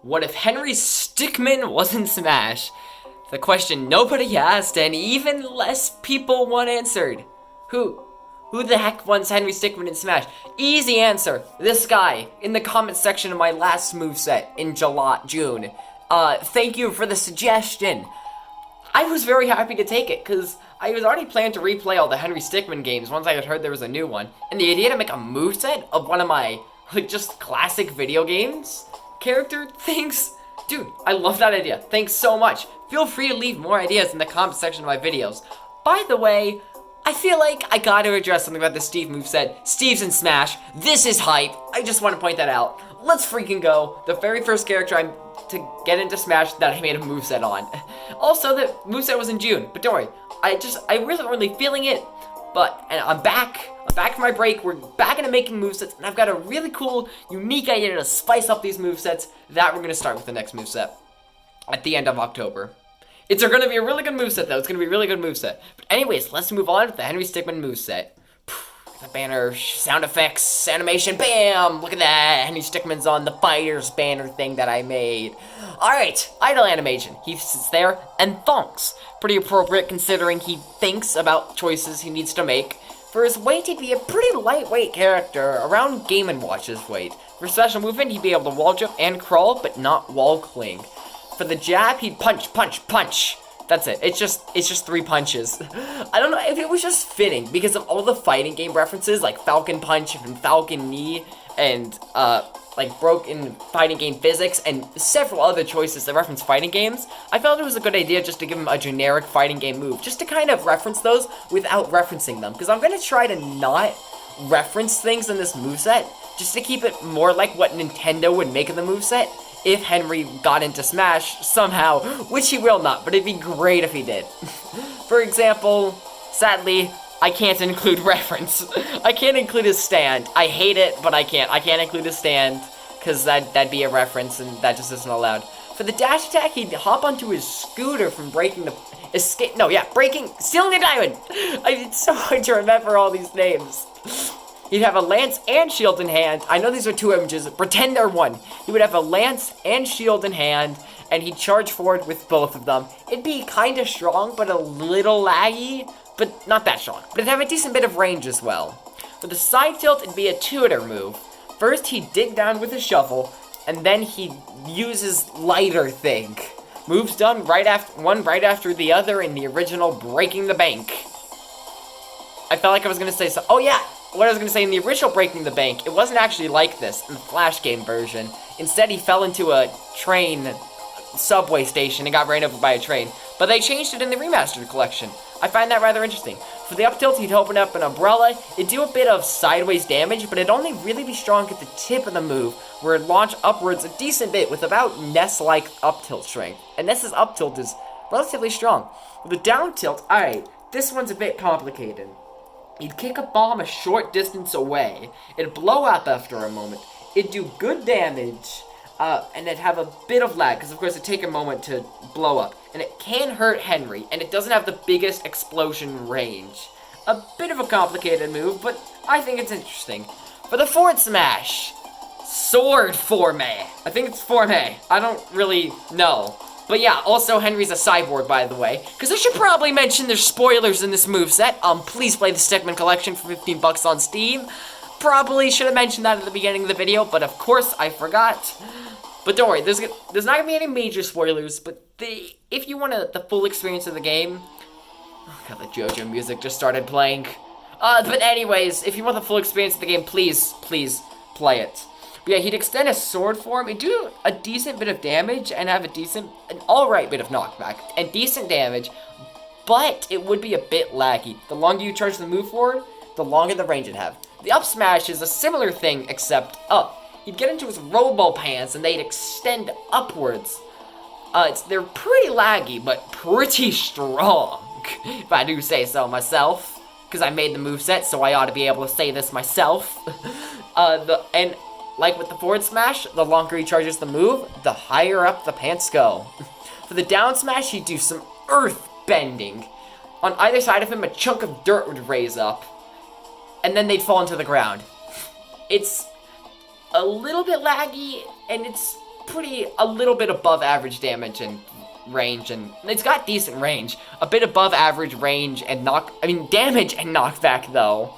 What if Henry Stickmin was in Smash? The question nobody asked and even less people want answered. Who the heck wants Henry Stickmin in Smash? Easy answer. This guy in the comment section of my last moveset in June. Thank you for the suggestion. I was very happy to take it because I was already planning to replay all the Henry Stickmin games once I had heard there was a new one. And the idea to make a moveset of one of my just classic video games character things, dude, I love that idea. Thanks so much. Feel free to leave more ideas in the comment section of my videos. By the way, I feel like I gotta address something about the Steve moveset. Steve's in Smash. This is hype. I just want to point that out. Let's freaking go. The very first character I'm to get into Smash that I made a moveset on. Also, the moveset was in June, but don't worry. I wasn't really feeling it, and I'm back. I'm back from my break. We're back into making movesets, and I've got a really cool, unique idea to spice up these movesets that we're gonna start with the next moveset at the end of October. It's gonna be a really good moveset, though. It's gonna be a really good moveset. But anyways, let's move on to the Henry Stickmin moveset. The banner, sound effects, animation, bam! Look at that, Henry Stickmin's on the fighter's banner thing that I made. Alright, idle animation. He sits there and thonks. Pretty appropriate considering he thinks about choices he needs to make. For his weight, he'd be a pretty lightweight character, around Game & Watch's weight. For special movement, he'd be able to wall jump and crawl, but not wall cling. For the jab, he'd punch, punch, punch. That's it. It's just 3 punches. I don't know if it was just fitting because of all the fighting game references like Falcon Punch and Falcon Knee and like broken fighting game physics and several other choices that reference fighting games. I felt it was a good idea just to give him a generic fighting game move, just to kind of reference those without referencing them, because I'm gonna try to not reference things in this moveset just to keep it more like what Nintendo would make of the moveset if Henry got into Smash somehow, which he will not, but it'd be great if he did. For example, sadly, I can't include reference. I can't include his stand. I hate it, but I can't. I can't include his stand, because that'd be a reference, and that just isn't allowed. For the dash attack, he'd hop onto his scooter from breaking the... stealing the diamond! It's so hard to remember all these names. He'd have a lance and shield in hand. I know these are 2 images. Pretend they're 1. He would have a lance and shield in hand, and he'd charge forward with both of them. It'd be kind of strong, but a little laggy, but not that strong. But it'd have a decent bit of range as well. For the side tilt, it'd be a tutor move. First, he'd dig down with his shovel, and then he'd use his lighter thing. Moves done right after the other in the original Breaking the Bank. I felt like I was gonna say so. Oh yeah! What I was going to say, in the original Breaking the Bank, it wasn't actually like this in the Flash game version. Instead, he fell into a subway station and got ran over by a train. But they changed it in the remastered collection. I find that rather interesting. For the up tilt, he'd open up an umbrella. It'd do a bit of sideways damage, but it'd only really be strong at the tip of the move, where it'd launch upwards a decent bit with about Ness-like up tilt strength. And Ness's up tilt is relatively strong. With the down tilt, alright, this one's a bit complicated. He'd kick a bomb a short distance away. It'd blow up after a moment. It'd do good damage, and it'd have a bit of lag, because of course it'd take a moment to blow up. And it can hurt Henry, and it doesn't have the biggest explosion range. A bit of a complicated move, but I think it's interesting. For the forward smash, sword forme. I think it's forme. I don't really know. But yeah, also Henry's a cyborg, by the way. Because I should probably mention there's spoilers in this moveset. Please play the Stickmin collection for 15 bucks on Steam. Probably should have mentioned that at the beginning of the video, but of course I forgot. But don't worry, there's not gonna be any major spoilers, but if you want the full experience of the game... Oh god, the JoJo music just started playing. But anyways, if you want the full experience of the game, please play it. But yeah, he'd extend his sword form. He'd do a decent bit of damage and have an alright bit of knockback and decent damage, but it would be a bit laggy. The longer you charge the move forward, the longer the range it'd have. The up smash is a similar thing, except up. He'd get into his robo pants and they'd extend upwards. They're pretty laggy, but pretty strong, if I do say so myself, because I made the moveset, so I ought to be able to say this myself. Like with the forward smash, the longer he charges the move, the higher up the pants go. For the down smash, he'd do some earth bending. On either side of him, a chunk of dirt would raise up, and then they'd fall into the ground. It's a little bit laggy, and it's a little bit above average damage and range, and it's got decent range. A bit above average range and damage and knockback though.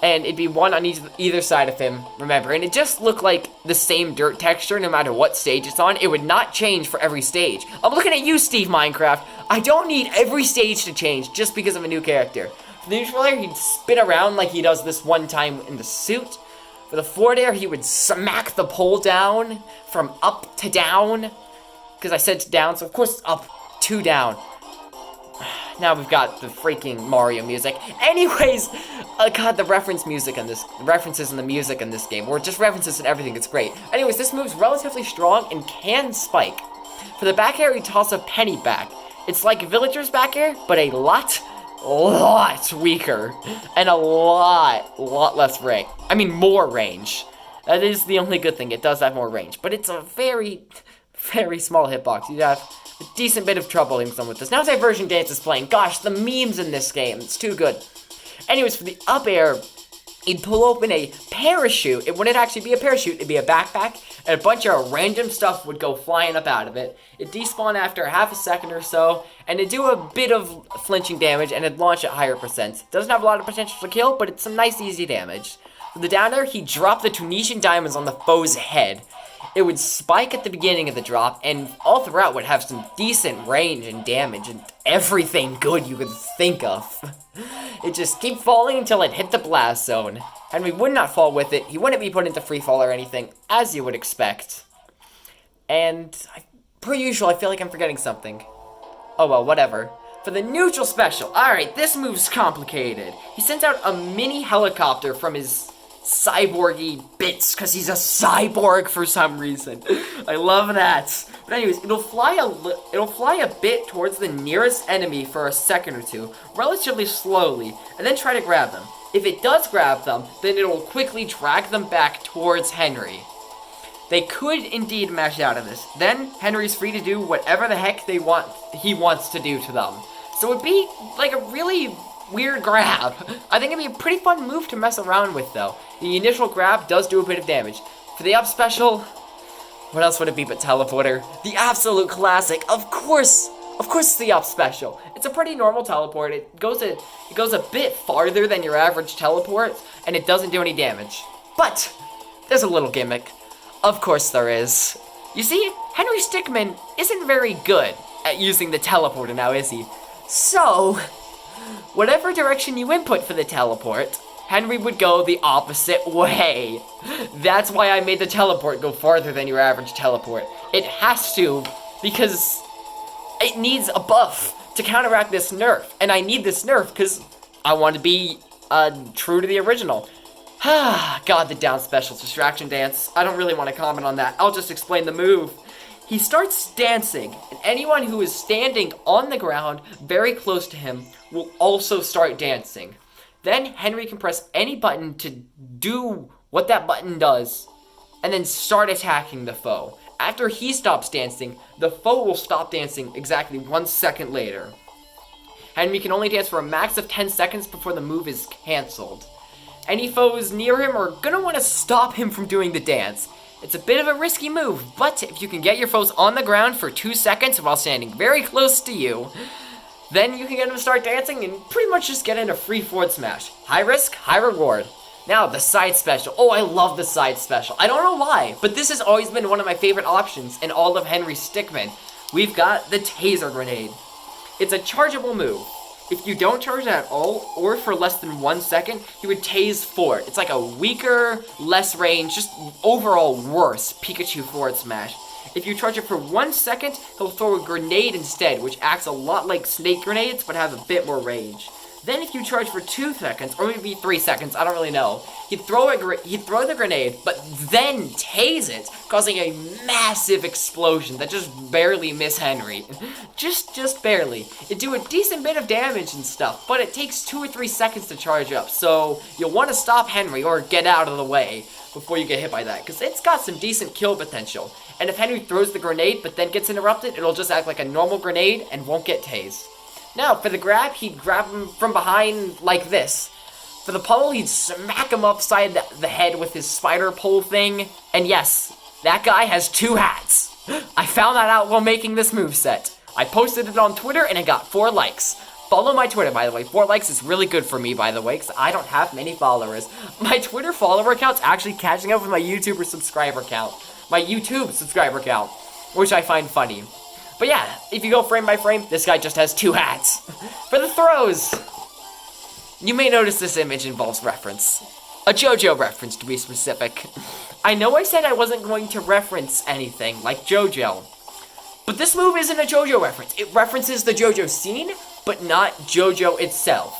And it'd be one on either side of him, remember. And it just looked like the same dirt texture no matter what stage it's on. It would not change for every stage. I'm looking at you, Steve Minecraft. I don't need every stage to change just because of a new character. For the neutral air, he'd spin around like he does this one time in the suit. For the forward air, he would smack the pole down from up to down. Because I said to down, so of course it's up to down. Now we've got the freaking Mario music. Anyways, God, the references in the music in this game, or just references and everything, it's great. Anyways, this move's relatively strong and can spike. For the back air, you toss a penny back. It's like Villager's back air, but a lot weaker. And a lot less range. I mean, more range. That is the only good thing, it does have more range. But it's a very small hitbox. You'd have a decent bit of trouble hitting someone with this. Now Diversion Dance is playing. Gosh, the memes in this game, it's too good. Anyways, for the up air, he'd pull open a parachute. It wouldn't actually be a parachute, it'd be a backpack, and a bunch of random stuff would go flying up out of it. It'd despawn after half a second or so, and it'd do a bit of flinching damage, and it'd launch at higher percents. Doesn't have a lot of potential to kill, but it's some nice easy damage. For the down air, he'd drop the Tunisian diamonds on the foe's head. It would spike at the beginning of the drop, and all throughout would have some decent range and damage and everything good you could think of. It just keep falling until it hit the blast zone. Henry would not fall with it. He wouldn't be put into free fall or anything, as you would expect. And, per usual, I feel like I'm forgetting something. Oh well, whatever. For the neutral special, alright, this move's complicated. He sends out a mini helicopter from his cyborgy bits, because he's a cyborg for some reason. I love that. But anyways, it'll fly a bit towards the nearest enemy for a second or two, relatively slowly, and then try to grab them. If it does grab them, then it'll quickly drag them back towards Henry. They could indeed mash out of this. Then Henry's free to do whatever the heck he wants to do to them. So it'd be like a really weird grab. I think it'd be a pretty fun move to mess around with though. The initial grab does do a bit of damage. For the up special, what else would it be but teleporter? The absolute classic, of course it's the up special. It's a pretty normal teleport. It goes a bit farther than your average teleport, and it doesn't do any damage. But there's a little gimmick. Of course there is. You see, Henry Stickmin isn't very good at using the teleporter now, is he? So, whatever direction you input for the teleport, Henry would go the opposite way. That's why I made the teleport go farther than your average teleport. It has to, because it needs a buff to counteract this nerf. And I need this nerf because I want to be true to the original. God, the down special's distraction dance. I don't really want to comment on that. I'll just explain the move. He starts dancing, and anyone who is standing on the ground very close to him will also start dancing. Then Henry can press any button to do what that button does, and then start attacking the foe. After he stops dancing, the foe will stop dancing exactly 1 second later. Henry can only dance for a max of 10 seconds before the move is cancelled. Any foes near him are gonna want to stop him from doing the dance. It's a bit of a risky move, but if you can get your foes on the ground for 2 seconds while standing very close to you, then you can get them to start dancing and pretty much just get in a free forward smash. High risk, high reward. Now, the side special. Oh, I love the side special. I don't know why, but this has always been one of my favorite options in all of Henry Stickmin. We've got the taser grenade. It's a chargeable move. If you don't charge it at all, or for less than 1 second, you would tase forward. It's like a weaker, less range, just overall worse Pikachu forward smash. If you charge it for 1 second, he'll throw a grenade instead, which acts a lot like snake grenades, but has a bit more range. Then if you charge for 2 seconds, or maybe 3 seconds, I don't really know, he'd throw the grenade, but then tase it, causing a massive explosion that just barely missed Henry. just barely. It'd do a decent bit of damage and stuff, but it takes 2 or 3 seconds to charge up, so you'll want to stop Henry or get out of the way before you get hit by that, because it's got some decent kill potential. And if Henry throws the grenade but then gets interrupted, it'll just act like a normal grenade and won't get tased. Now, for the grab, he'd grab him from behind like this. For the pummel, he'd smack him upside the head with his spider pole thing. And yes, That guy has 2 hats. I found that out while making this moveset. I posted it on Twitter and it got 4 likes. Follow my Twitter, by the way. 4 likes is really good for me, by the way, because I don't have many followers. My Twitter follower count's actually catching up with my YouTube subscriber count. My YouTube subscriber count, which I find funny. But yeah, if you go frame by frame, this guy just has 2 hats. For the throws, you may notice this image involves reference. A JoJo reference, to be specific. I know I said I wasn't going to reference anything like JoJo, but this move isn't a JoJo reference. It references the JoJo scene, but not JoJo itself.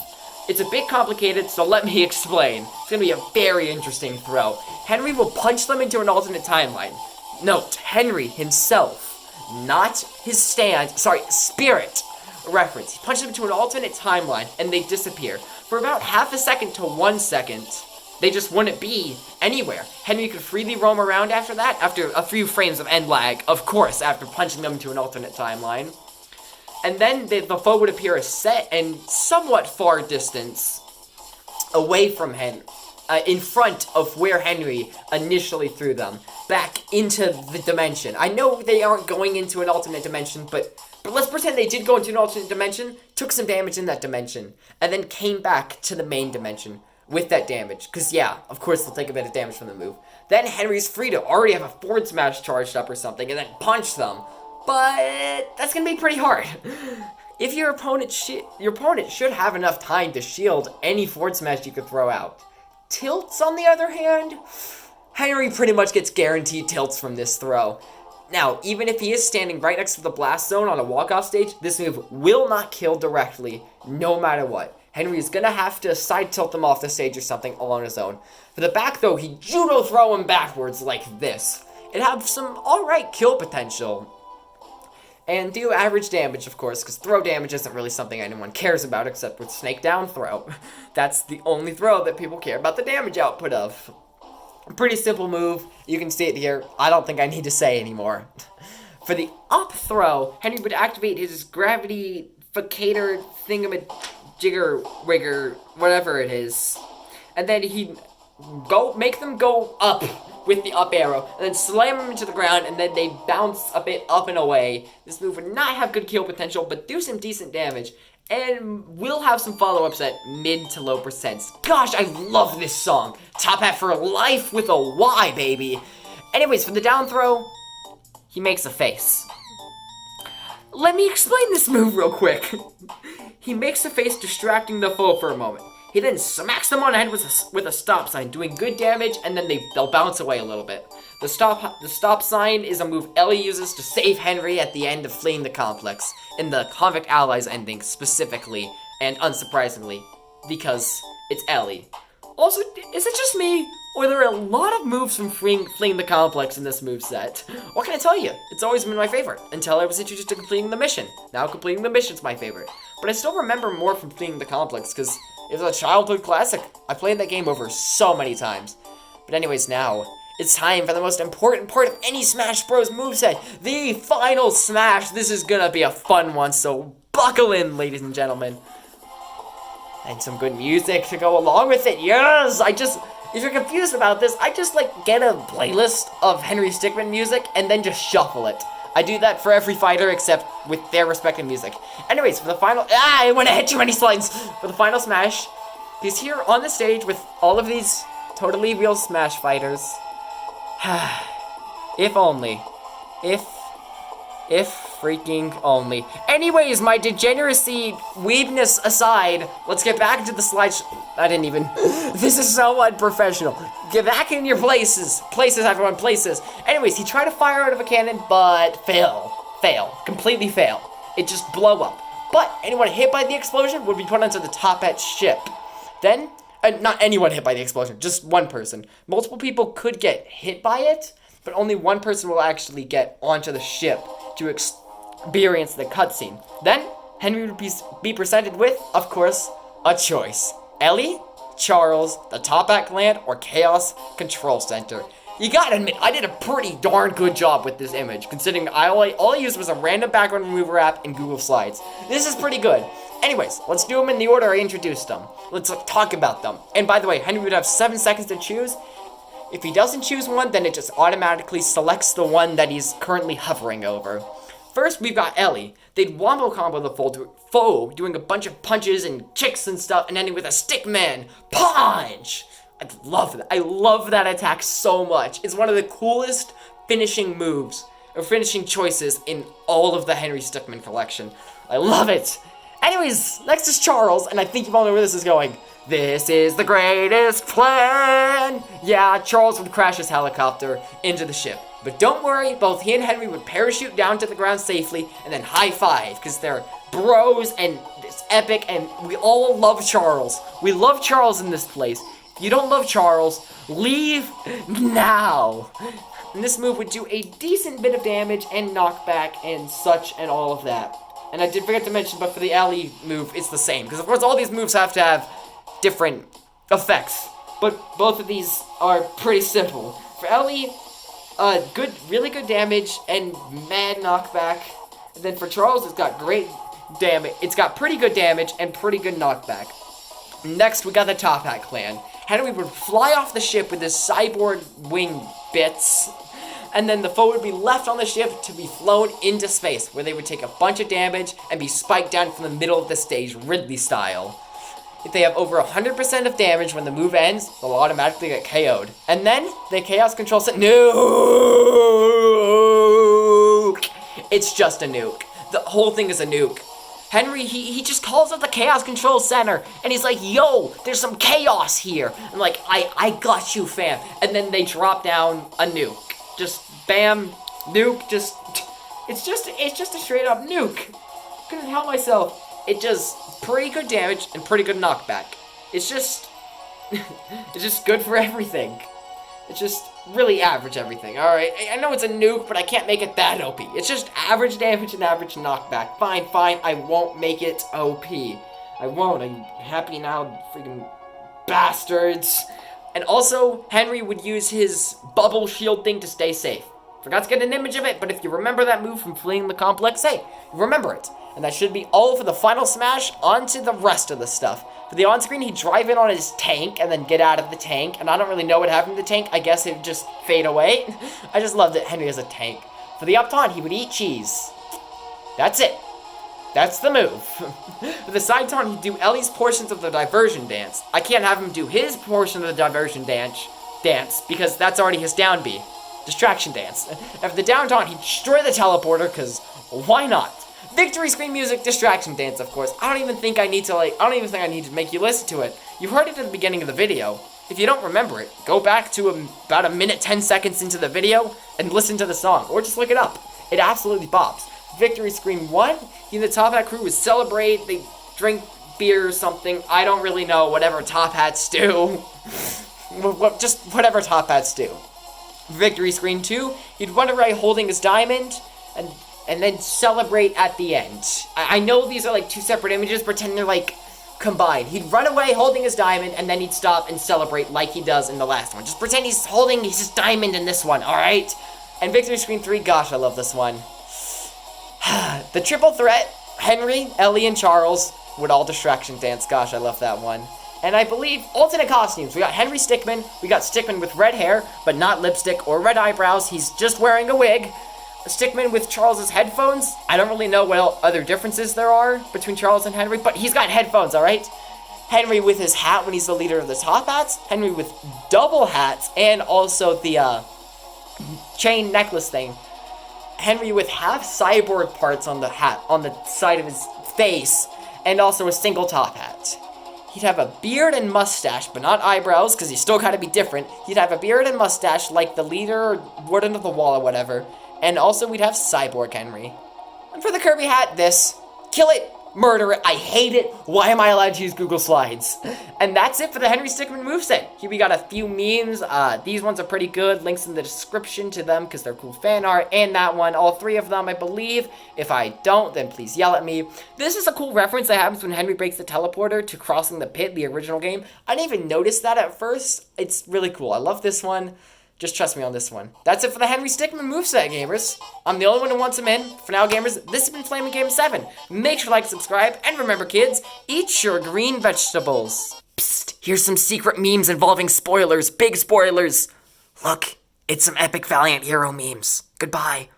It's a bit complicated, so let me explain. It's gonna be a very interesting throw. Henry will punch them into an alternate timeline. Note, Henry himself. Not his spirit reference. He punches them into an alternate timeline, and they disappear. For about half a second to 1 second, they just wouldn't be anywhere. Henry could freely roam around after that, after a few frames of end lag, of course, after punching them into an alternate timeline. And then the foe would appear a set and somewhat far distance away from Henry. In front of where Henry initially threw them, back into the dimension. I know they aren't going into an alternate dimension, but let's pretend they did go into an alternate dimension, took some damage in that dimension, and then came back to the main dimension with that damage. Because yeah, of course they'll take a bit of damage from the move. Then Henry's free to already have a forward smash charged up or something, and then punch them. But that's gonna be pretty hard. If your opponent should have enough time to shield any forward smash you could throw out. Tilts, on the other hand, Henry pretty much gets guaranteed tilts from this throw. Now, even if he is standing right next to the blast zone on a walk-off stage, this move will not kill directly, no matter what. Henry is gonna have to side tilt them off the stage or something all on his own. For the back, though, he judo throw him backwards like this. It has some alright kill potential. And do average damage, of course, because throw damage isn't really something anyone cares about except with snake down throw. That's the only throw that people care about the damage output of. Pretty simple move. You can see it here. I don't think I need to say anymore. For the up throw, Henry would activate his gravity-ficator thingamajigger-wigger, whatever it is. And then he'd make them go up with the up arrow, and then slam them into the ground, and then they bounce a bit up and away. This move would not have good kill potential, but do some decent damage, and will have some follow-ups at mid to low percents. Gosh, I love this song. Top hat for life with a Y, baby. Anyways, for the down throw, he makes a face. Let me explain this move real quick. He makes a face distracting the foe for a moment. He then smacks them on the head with a stop sign, doing good damage, and then they'll bounce away a little bit. The stop sign is a move Ellie uses to save Henry at the end of fleeing the complex, in the Convict Allies ending specifically, and unsurprisingly, because it's Ellie. Also, is it just me, or are there a lot of moves from fleeing the complex in this moveset? What can I tell you? It's always been my favorite, until I was introduced to completing the mission. Now completing the mission's my favorite. But I still remember more from fleeing the complex, because it was a childhood classic. I played that game over so many times. But anyways, now, it's time for the most important part of any Smash Bros. Moveset, the final smash. This is gonna be a fun one, so buckle in, ladies and gentlemen. And some good music to go along with it. Yes! If you're confused about this, I just, get a playlist of Henry Stickmin music and then just shuffle it. I do that for every fighter except with their respective music. Anyways, for the final... I want to hit too many slides! For the final smash, he's here on the stage with all of these totally real Smash fighters. If only. If freaking only. Anyways, my degeneracy weebness aside, let's get back to the slides. I didn't even... This is so unprofessional. Get back in your places. Places, everyone, places. Anyways, he tried to fire out of a cannon, but fail. Completely fail. It just blow up. But anyone hit by the explosion would be put onto the top hat ship. Then, not anyone hit by the explosion, just one person. Multiple people could get hit by it, but only one person will actually get onto the ship to experience the cutscene. Then, Henry would be presented with, of course, a choice. Ellie, Charles, the Top Hat Clan, or Chaos Control Center. You gotta admit, I did a pretty darn good job with this image, considering all I used was a random background remover app and Google Slides. This is pretty good. Anyways, let's do them in the order I introduced them. Let's talk about them. And by the way, Henry would have 7 seconds to choose. If he doesn't choose one, then it just automatically selects the one that he's currently hovering over. First, we've got Ellie. They'd wombo combo the foe, doing a bunch of punches and kicks and stuff, and ending with a Stickmin punch. I love that. I love that attack so much. It's one of the coolest finishing moves, or finishing choices in all of the Henry Stickmin collection. I love it. Anyways, next is Charles, and I think you all know where this is going. This is the greatest plan! Yeah, Charles would crash his helicopter into the ship. But don't worry, both he and Henry would parachute down to the ground safely and then high five, because they're bros and it's epic, and we all love Charles. We love Charles in this place. If you don't love Charles, leave now! And this move would do a decent bit of damage and knockback and such and all of that. And I did forget to mention, but for the Ellie move, it's the same. Because of course all these moves have to have different effects. But both of these are pretty simple. For Ellie, really good damage and mad knockback. And then for Charles, it's got great damage. It's got pretty good damage and pretty good knockback. Next, we got the Top Hat clan. Henry would fly off the ship with his cyborg wing bits, and then the foe would be left on the ship to be flown into space, where they would take a bunch of damage and be spiked down from the middle of the stage, Ridley style. If they have over 100% of damage when the move ends, they'll automatically get KO'd. And then, the Chaos Control set nuke! It's just a nuke. The whole thing is a nuke. Henry, he just calls up the Chaos Control Center, and he's like, yo, there's some chaos here. I'm like, I got you, fam. And then they drop down a nuke. Just, bam, nuke, it's just a straight up nuke. Couldn't help myself. It does pretty good damage and pretty good knockback. It's just good for everything. It's just really average everything, alright? I know it's a nuke, but I can't make it that OP. It's just average damage and average knockback. Fine, I won't make it OP. I won't. I'm happy now, freaking bastards. And also, Henry would use his bubble shield thing to stay safe. Forgot to get an image of it, but if you remember that move from fleeing the complex, hey, remember it. And that should be all for the final smash. Onto the rest of the stuff. For the on-screen, he'd drive in on his tank and then get out of the tank. And I don't really know what happened to the tank. I guess it'd just fade away. I just loved it, Henry as a tank. For the up taunt, he would eat cheese. That's it. That's the move. For the side taunt, he'd do Ellie's portions of the diversion dance. I can't have him do his portion of the diversion dance because that's already his down B. Distraction dance. And for the down taunt, he'd destroy the teleporter, because why not? Victory screen music, distraction dance, of course. I don't even think I need to make you listen to it. You heard it at the beginning of the video. If you don't remember it, go back to about a minute 10 seconds into the video and listen to the song, or just look it up. It absolutely bops. Victory screen 1, he and the Top Hat crew would celebrate, they drink beer or something, I don't really know, whatever Top Hats do. Just whatever Top Hats do. Victory screen 2, he'd run away holding his diamond, and then celebrate at the end. I know these are like two separate images, pretend they're like combined. He'd run away holding his diamond, and then he'd stop and celebrate like he does in the last one. Just pretend he's holding his diamond in this one, alright? And Victory Screen 3, gosh, I love this one. The triple threat, Henry, Ellie, and Charles would all distraction dance. Gosh, I love that one. And I believe alternate costumes. We got Henry Stickmin. We got Stickmin with red hair, but not lipstick or red eyebrows. He's just wearing a wig. Stickmin with Charles's headphones. I don't really know what other differences there are between Charles and Henry, but he's got headphones, alright? Henry with his hat when he's the leader of the Top Hats. Henry with double hats and also the chain necklace thing. Henry with half cyborg parts on the hat, on the side of his face, and also a single top hat. He'd have a beard and mustache, but not eyebrows, because he's still gotta be different. He'd have a beard and mustache like the leader or Warden of the Wall or whatever. And also we'd have Cyborg Henry. And for the Kirby hat, this. Kill it, murder it, I hate it, why am I allowed to use Google Slides? And that's it for the Henry Stickmin moveset. Here we got a few memes, these ones are pretty good, links in the description to them because they're cool fan art, and that one, all three of them I believe. If I don't, then please yell at me. This is a cool reference that happens when Henry breaks the teleporter to Crossing the Pit, the original game. I didn't even notice that at first, it's really cool, I love this one. Just trust me on this one. That's it for the Henry Stickmin moveset, gamers. I'm the only one who wants him in. For now, gamers, this has been Flaming Game 7. Make sure to like, subscribe, and remember, kids, eat your green vegetables. Psst, here's some secret memes involving spoilers, big spoilers. Look, it's some epic Valiant Hero memes. Goodbye.